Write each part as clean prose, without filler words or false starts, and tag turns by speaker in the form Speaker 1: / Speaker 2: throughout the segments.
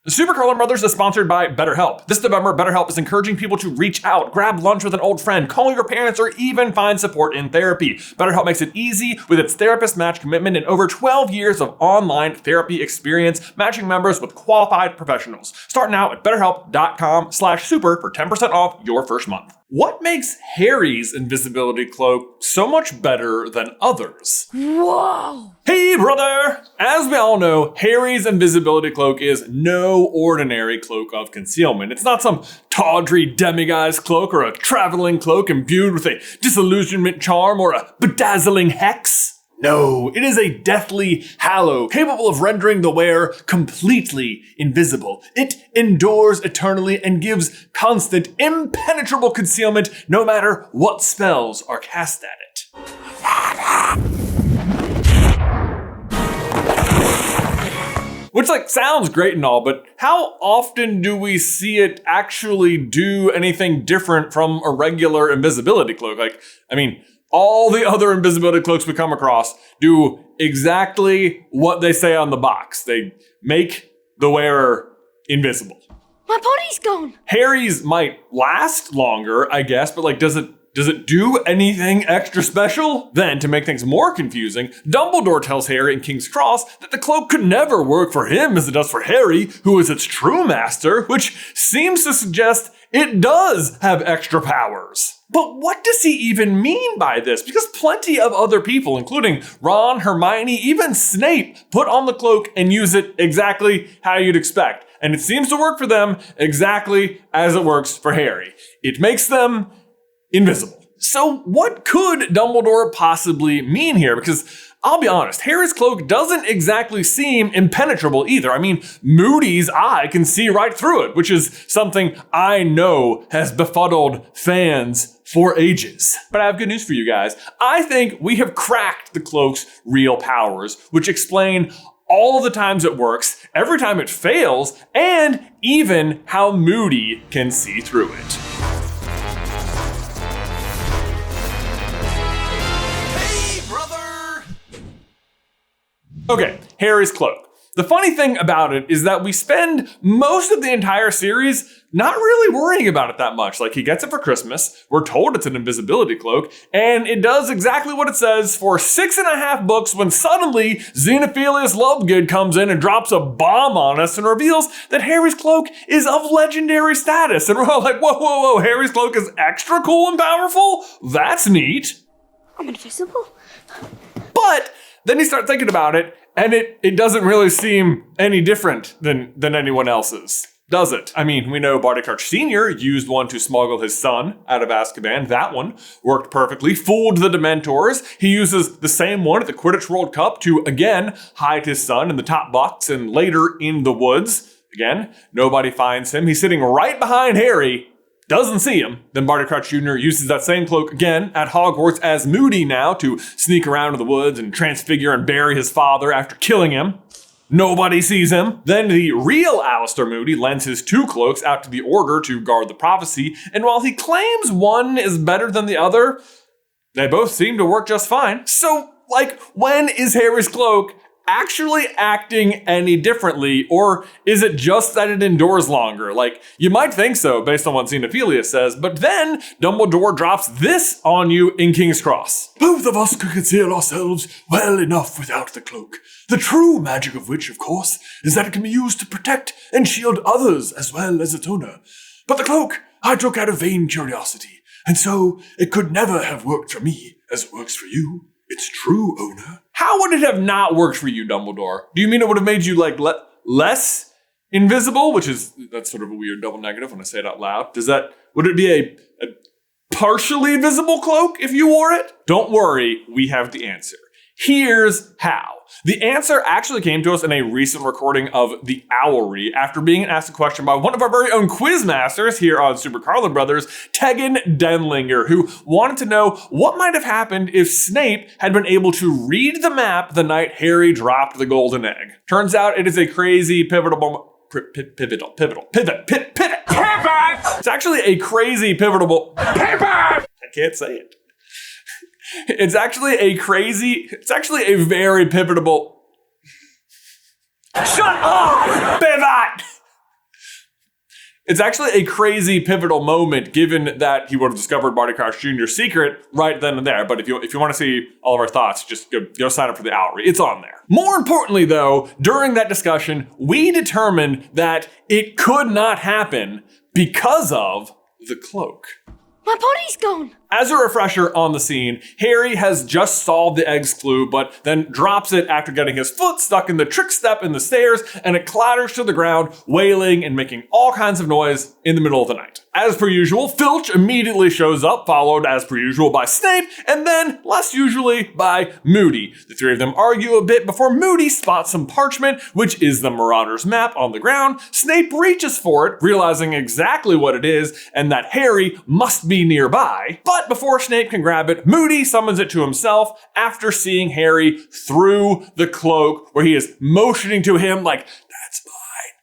Speaker 1: The Super Carlin Brothers is sponsored by BetterHelp. This November, BetterHelp is encouraging people to reach out, grab lunch with an old friend, call your parents, or even find support in therapy. BetterHelp makes it easy with its therapist match commitment and over 12 years of online therapy experience, matching members with qualified professionals. Start now at betterhelp.com/super for 10% off your first month. What makes Harry's invisibility cloak so much better than others?
Speaker 2: Whoa!
Speaker 1: Hey, brother! As we all know, Harry's invisibility cloak is no ordinary cloak of concealment. It's not some tawdry demiguise cloak or a traveling cloak imbued with a disillusionment charm or a bedazzling hex. No, it is a Deathly Hallow, capable of rendering the wearer completely invisible. It endures eternally and gives constant, impenetrable concealment no matter what spells are cast at it. Which sounds great and all, but how often do we see it actually do anything different from a regular invisibility cloak? All the other invisibility cloaks we come across do exactly what they say on the box. They make the wearer invisible.
Speaker 2: My body's gone.
Speaker 1: Harry's might last longer, I guess, but does it do anything extra special? Then, to make things more confusing, Dumbledore tells Harry in King's Cross that the cloak could never work for him as it does for Harry, who is its true master, which seems to suggest it does have extra powers. But what does he even mean by this? Because plenty of other people, including Ron, Hermione, even Snape, put on the cloak and use it exactly how you'd expect. And it seems to work for them exactly as it works for Harry. It makes them invisible. So what could Dumbledore possibly mean here? Because I'll be honest, Harry's cloak doesn't exactly seem impenetrable either. Moody's eye can see right through it, which is something I know has befuddled fans for ages. But I have good news for you guys. I think we have cracked the cloak's real powers, which explain all the times it works, every time it fails, and even how Moody can see through it. Okay, Harry's cloak. The funny thing about it is that we spend most of the entire series not really worrying about it that much. He gets it for Christmas, we're told it's an invisibility cloak, and it does exactly what it says for 6.5 books when suddenly Xenophilius Lovegood comes in and drops a bomb on us and reveals that Harry's cloak is of legendary status. And we're all like, whoa, Harry's cloak is extra cool and powerful? That's neat.
Speaker 2: I'm invisible.
Speaker 1: But then you start thinking about it, and it doesn't really seem any different than anyone else's, does it? We know Barty Crouch Sr. used one to smuggle his son out of Azkaban. That one worked perfectly, fooled the Dementors. He uses the same one at the Quidditch World Cup to, again, hide his son in the top box and later in the woods. Again, nobody finds him. He's sitting right behind Harry, doesn't see him. Then Barty Crouch Jr. uses that same cloak again at Hogwarts as Moody now to sneak around in the woods and transfigure and bury his father after killing him. Nobody sees him. Then the real Alistair Moody lends his 2 cloaks out to the Order to guard the prophecy, and while he claims one is better than the other, they both seem to work just fine. So, when is Harry's cloak actually acting any differently, or is it just that it endures longer? You might think so based on what Xenophilius says, but then Dumbledore drops this on you in King's Cross. Both of us could conceal ourselves well enough without the cloak. The true magic of which, of course, is that it can be used to protect and shield others as well as its owner. But the cloak I took out of vain curiosity, and so it could never have worked for me as it works for you, its true owner. How would it have not worked for you, Dumbledore? Do you mean it would have made you less invisible? That's sort of a weird double negative when I say it out loud. Would it be a partially invisible cloak if you wore it? Don't worry, we have the answer. Here's how. The answer actually came to us in a recent recording of The Owlry after being asked a question by one of our very own quizmasters here on Super Carlin Brothers, Tegan Denlinger, who wanted to know what might have happened if Snape had been able to read the map the night Harry dropped the golden egg. Turns out it is a crazy pivotal. It's actually a crazy pivotal. I can't say it. It's actually a very pivotal. Shut up! Pivot! It's actually a crazy pivotal moment given that he would have discovered Barty Crouch Jr.'s secret right then and there. But if you want to see all of our thoughts, just go sign up for the outreach. It's on there. More importantly, though, during that discussion, we determined that it could not happen because of the cloak.
Speaker 2: My body's gone.
Speaker 1: As a refresher on the scene, Harry has just solved the egg's clue, but then drops it after getting his foot stuck in the trick step in the stairs, and it clatters to the ground, wailing and making all kinds of noise in the middle of the night. As per usual, Filch immediately shows up, followed as per usual by Snape, and then, less usually, by Moody. The three of them argue a bit before Moody spots some parchment, which is the Marauder's map on the ground. Snape reaches for it, realizing exactly what it is, and that Harry must be nearby. But before Snape can grab it, Moody summons it to himself after seeing Harry through the cloak, where he is motioning to him like, "That's mine,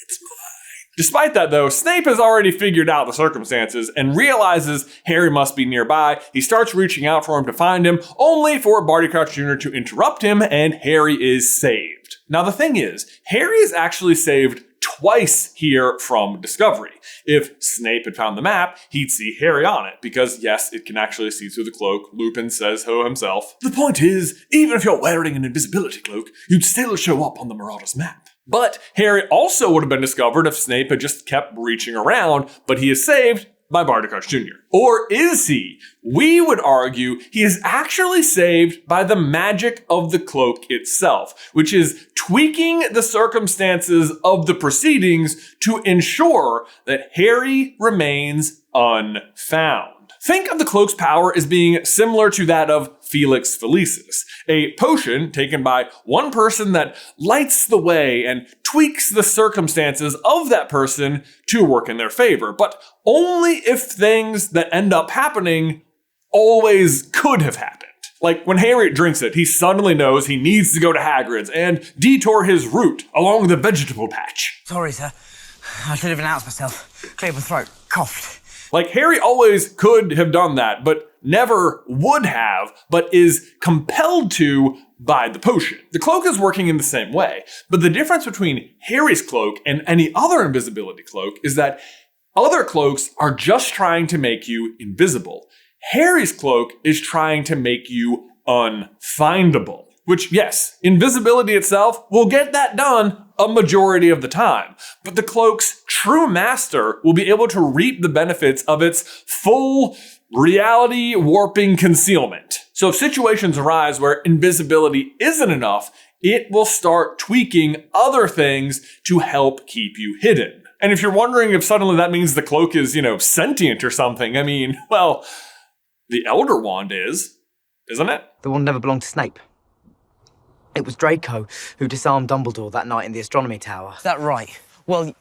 Speaker 1: it's mine." Despite that, though, Snape has already figured out the circumstances and realizes Harry must be nearby. He starts reaching out for him to find him, only for Barty Crouch Jr. to interrupt him, and Harry is saved. Now, the thing is, Harry is actually saved twice here from discovery. If Snape had found the map, he'd see Harry on it, because yes, it can actually see through the cloak. Lupin says so himself. The point is, even if you're wearing an invisibility cloak, you'd still show up on the Marauder's map. But Harry also would have been discovered if Snape had just kept reaching around, but he is saved by Barty Crouch Jr. Or is he? We would argue he is actually saved by the magic of the cloak itself, which is tweaking the circumstances of the proceedings to ensure that Harry remains unfound. Think of the cloak's power as being similar to that of Felix Felicis, a potion taken by one person that lights the way and tweaks the circumstances of that person to work in their favor, but only if things that end up happening always could have happened. Like when Harry drinks it, he suddenly knows he needs to go to Hagrid's and detour his route along the vegetable patch.
Speaker 3: Sorry, sir. I should have announced myself. Cleared my throat. Coughed.
Speaker 1: Like, Harry always could have done that, but never would have, but is compelled to by the potion. The cloak is working in the same way, but the difference between Harry's cloak and any other invisibility cloak is that other cloaks are just trying to make you invisible. Harry's cloak is trying to make you unfindable. Which, yes, invisibility itself will get that done a majority of the time, but the cloak's true master will be able to reap the benefits of its full reality warping concealment. So if situations arise where invisibility isn't enough, it will start tweaking other things to help keep you hidden. And if you're wondering if suddenly that means the cloak is, sentient or something, I mean, well, the Elder Wand is, isn't it?
Speaker 3: The wand never belonged to Snape. It was Draco who disarmed Dumbledore that night in the astronomy tower. Is that right? Well,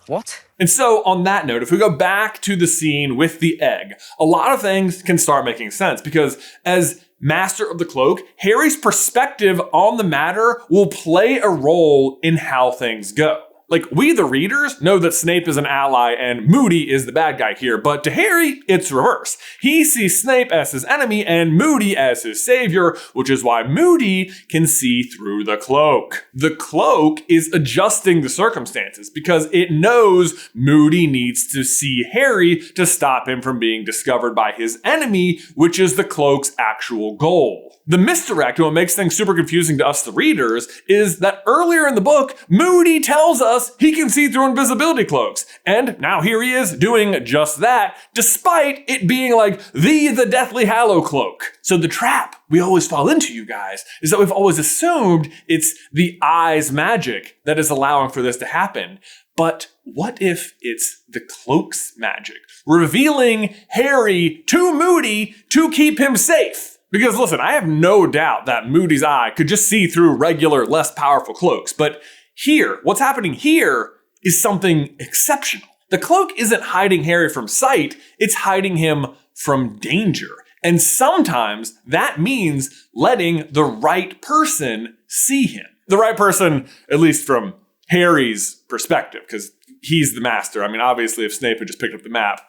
Speaker 3: what?
Speaker 1: And so on that note, if we go back to the scene with the egg, a lot of things can start making sense because as Master of the Cloak, Harry's perspective on the matter will play a role in how things go. Like, we, the readers, know that Snape is an ally and Moody is the bad guy here, but to Harry, it's reverse. He sees Snape as his enemy and Moody as his savior, which is why Moody can see through the cloak. The cloak is adjusting the circumstances because it knows Moody needs to see Harry to stop him from being discovered by his enemy, which is the cloak's actual goal. The misdirect, and what makes things super confusing to us, the readers, is that earlier in the book, Moody tells us he can see through invisibility cloaks. And now here he is doing just that, despite it being like the Deathly Hallows cloak. So the trap we always fall into, you guys, is that we've always assumed it's the eye's magic that is allowing for this to happen. But what if it's the cloak's magic, revealing Harry to Moody to keep him safe? Because listen, I have no doubt that Moody's eye could just see through regular, less powerful cloaks. But here, what's happening here is something exceptional. The cloak isn't hiding Harry from sight, it's hiding him from danger. And sometimes that means letting the right person see him. The right person, at least from Harry's perspective, because he's the master. I mean, obviously, if Snape had just picked up the map,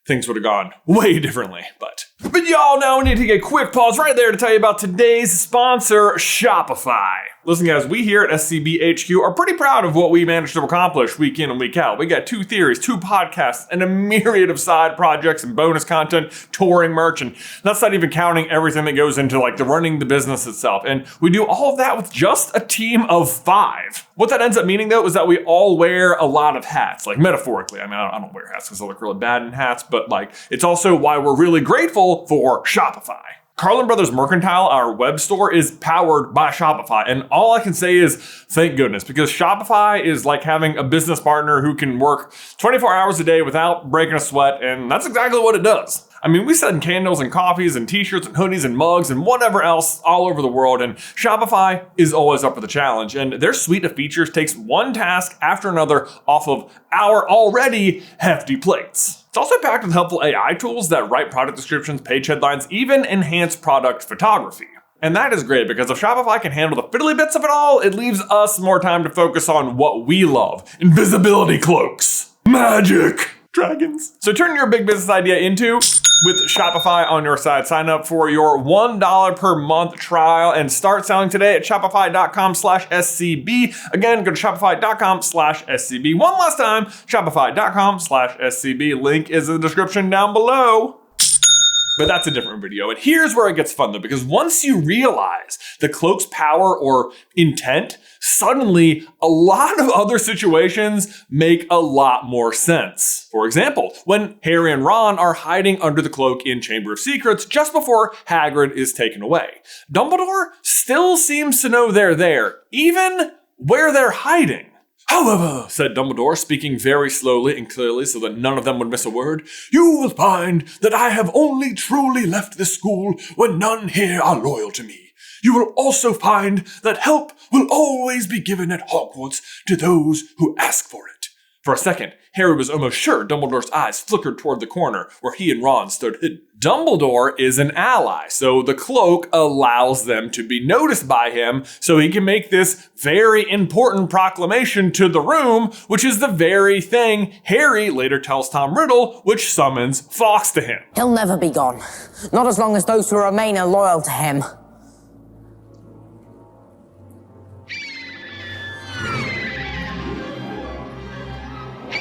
Speaker 1: things would have gone way differently, but y'all, now we need to take a quick pause right there to tell you about today's sponsor, Shopify. Listen, guys, we here at SCBHQ are pretty proud of what we managed to accomplish week in and week out. We got 2 theories, 2 podcasts, and a myriad of side projects and bonus content, touring merch, and that's not even counting everything that goes into like the running the business itself. And we do all of that with just a team of 5. What that ends up meaning, though, is that we all wear a lot of hats, like metaphorically. I mean, I don't wear hats because I look really bad in hats, but like it's also why we're really grateful for Shopify. Carlin Brothers Mercantile, our web store, is powered by Shopify. And all I can say is thank goodness, because Shopify is like having a business partner who can work 24 hours a day without breaking a sweat. And that's exactly what it does. I mean, we send candles and coffees and t-shirts and hoodies and mugs and whatever else all over the world. And Shopify is always up for the challenge. And their suite of features takes one task after another off of our already hefty plates. It's also packed with helpful AI tools that write product descriptions, page headlines, even enhance product photography. And that is great because if Shopify can handle the fiddly bits of it all, it leaves us more time to focus on what we love. Invisibility cloaks. Magic. Dragons. So turn your big business idea into with Shopify on your side. Sign up for your $1 per month trial and start selling today at shopify.com/SCB. Again, go to shopify.com/SCB. One last time, shopify.com/SCB. Link is in the description down below. But that's a different video. And here's where it gets fun though, because once you realize the cloak's power or intent, suddenly a lot of other situations make a lot more sense. For example, when Harry and Ron are hiding under the cloak in Chamber of Secrets just before Hagrid is taken away, Dumbledore still seems to know they're there, even where they're hiding. However, said Dumbledore, speaking very slowly and clearly so that none of them would miss a word, you will find that I have only truly left this school when none here are loyal to me. You will also find that help will always be given at Hogwarts to those who ask for it. For a second, Harry was almost sure Dumbledore's eyes flickered toward the corner where he and Ron stood hidden. Dumbledore is an ally, so the cloak allows them to be noticed by him so he can make this very important proclamation to the room, which is the very thing Harry later tells Tom Riddle, which summons Fawkes to him.
Speaker 4: He'll never be gone. Not as long as those who remain are loyal to him.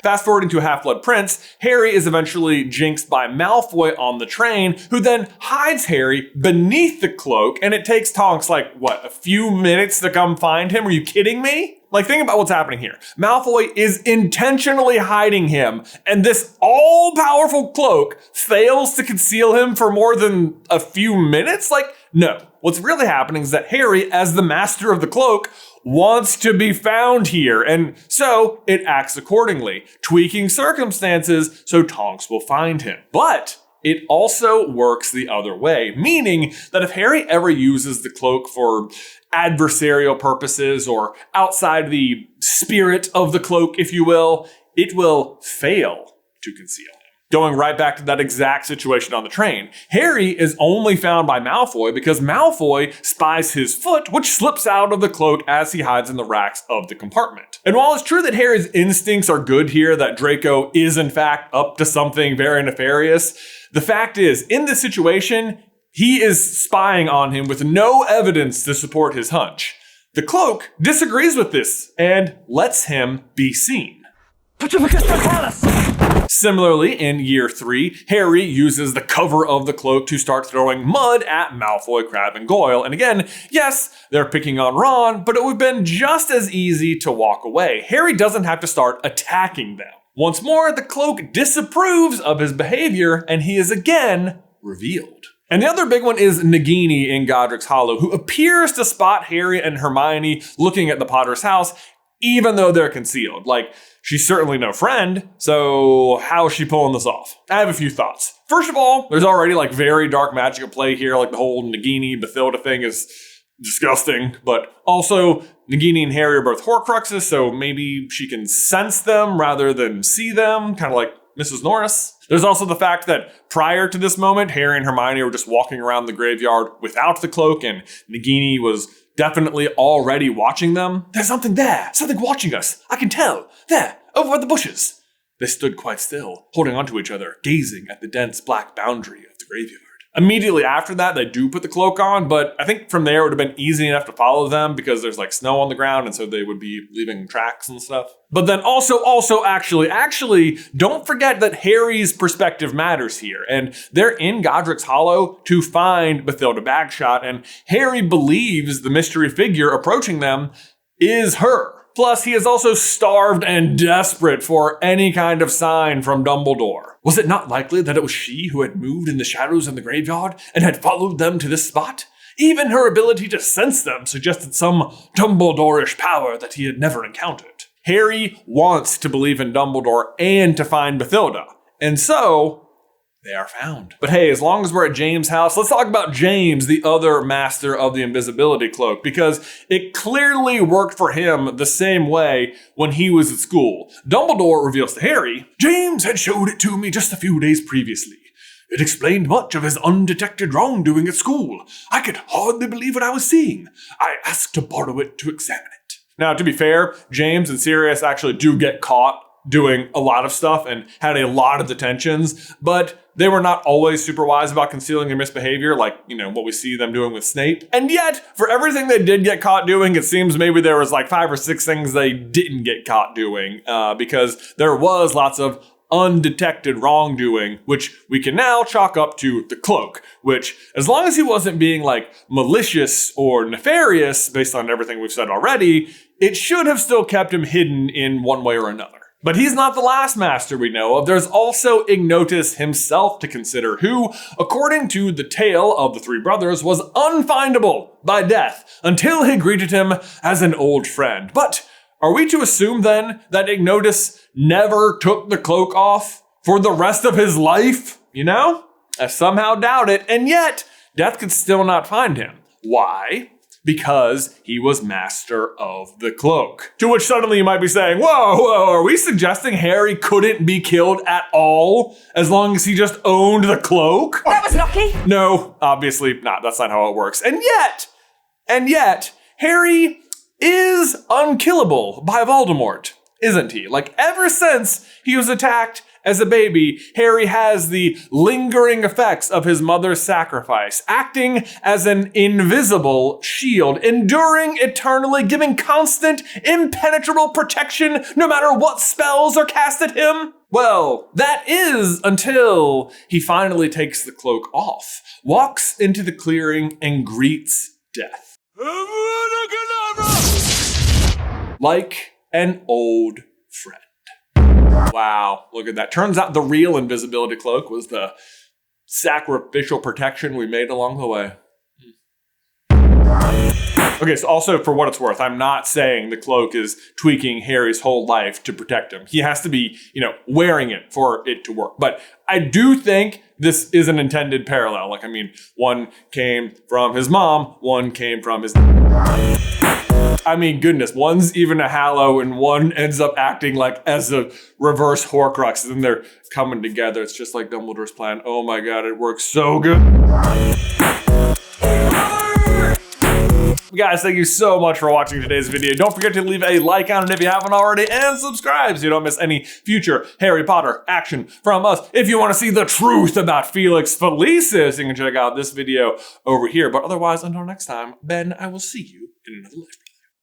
Speaker 1: Fast forwarding to Half-Blood Prince, Harry is eventually jinxed by Malfoy on the train, who then hides Harry beneath the cloak, and it takes Tonks like, what, a few minutes to come find him? Are you kidding me? Like, think about what's happening here. Malfoy is intentionally hiding him, and this all-powerful cloak fails to conceal him for more than a few minutes? Like, no. What's really happening is that Harry, as the master of the cloak, wants to be found here, and so it acts accordingly, tweaking circumstances so Tonks will find him. But it also works the other way, meaning that if Harry ever uses the cloak for adversarial purposes or outside the spirit of the cloak, if you will, it will fail to conceal him. Going right back to that exact situation on the train, Harry is only found by Malfoy because Malfoy spies his foot, which slips out of the cloak as he hides in the racks of the compartment. And while it's true that Harry's instincts are good here, that Draco is in fact up to something very nefarious, the fact is, in this situation, he is spying on him with no evidence to support his hunch. The cloak disagrees with this and lets him be seen. Similarly, in year 3, Harry uses the cover of the cloak to start throwing mud at Malfoy, Crabbe, and Goyle. And again, yes, they're picking on Ron, but it would have been just as easy to walk away. Harry doesn't have to start attacking them. Once more, the cloak disapproves of his behavior, and he is again revealed. And the other big one is Nagini in Godric's Hollow, who appears to spot Harry and Hermione looking at the Potter's house, even though they're concealed. Like, she's certainly no friend, so how is she pulling this off? I have a few thoughts. First of all, there's already like very dark magic at play here, like the whole Nagini Bathilda thing is disgusting, but also Nagini and Harry are both Horcruxes, so maybe she can sense them rather than see them, kind of like Mrs. Norris. There's also the fact that prior to this moment, Harry and Hermione were just walking around the graveyard without the cloak, and Nagini was definitely already watching them. There's something there, something watching us. I can tell. There, over by the bushes. They stood quite still, holding onto each other, gazing at the dense black boundary of the graveyard. Immediately after that, they do put the cloak on, but I think from there it would have been easy enough to follow them because there's like snow on the ground, and so they would be leaving tracks and stuff. But then actually, don't forget that Harry's perspective matters here, and they're in Godric's Hollow to find Bathilda Bagshot, and Harry believes the mystery figure approaching them is her. Plus, he is also starved and desperate for any kind of sign from Dumbledore. Was it not likely that it was she who had moved in the shadows in the graveyard and had followed them to this spot? Even her ability to sense them suggested some Dumbledore-ish power that he had never encountered. Harry wants to believe in Dumbledore and to find Bathilda, and so they are found. But hey, as long as we're at James' house, let's talk about James, the other master of the invisibility cloak, because it clearly worked for him the same way when he was at school. Dumbledore reveals to Harry, James had showed it to me just a few days previously. It explained much of his undetected wrongdoing at school. I could hardly believe what I was seeing. I asked to borrow it to examine it. Now, to be fair, James and Sirius actually do get caught doing a lot of stuff and had a lot of detentions, but they were not always super wise about concealing their misbehavior, like, what we see them doing with Snape. And yet, for everything they did get caught doing, it seems maybe there was like 5 or 6 things they didn't get caught doing, because there was lots of undetected wrongdoing, which we can now chalk up to the cloak, which, as long as he wasn't being like malicious or nefarious, based on everything we've said already, it should have still kept him hidden in one way or another. But he's not the last master we know of. There's also Ignotus himself to consider, who, according to the tale of the 3 brothers, was unfindable by death until he greeted him as an old friend. But are we to assume then that Ignotus never took the cloak off for the rest of his life? I somehow doubt it. And yet, death could still not find him. Why? Because he was master of the cloak. To which suddenly you might be saying, whoa, are we suggesting Harry couldn't be killed at all as long as he just owned the cloak?
Speaker 4: That was lucky.
Speaker 1: No, obviously not. That's not how it works. And yet, Harry is unkillable by Voldemort, isn't he? Like, ever since he was attacked as a baby, Harry has the lingering effects of his mother's sacrifice, acting as an invisible shield, enduring eternally, giving constant, impenetrable protection no matter what spells are cast at him. Well, that is until he finally takes the cloak off, walks into the clearing, and greets death. Like an old friend. Wow, look at that. Turns out the real invisibility cloak was the sacrificial protection we made along the way. Okay, so also for what it's worth, I'm not saying the cloak is tweaking Harry's whole life to protect him. He has to be, wearing it for it to work. But I do think this is an intended parallel. One came from his mom, one came from his... goodness, one's even a Hallow and one ends up acting like as a reverse Horcrux, and then they're coming together. It's just like Dumbledore's plan. Oh my god, it works so good. Guys, thank you so much for watching today's video. Don't forget to leave a like on it if you haven't already, and subscribe so you don't miss any future Harry Potter action from us. If you want to see the truth about Felix Felicis, you can check out this video over here. But otherwise, until next time, Ben, I will see you in another life.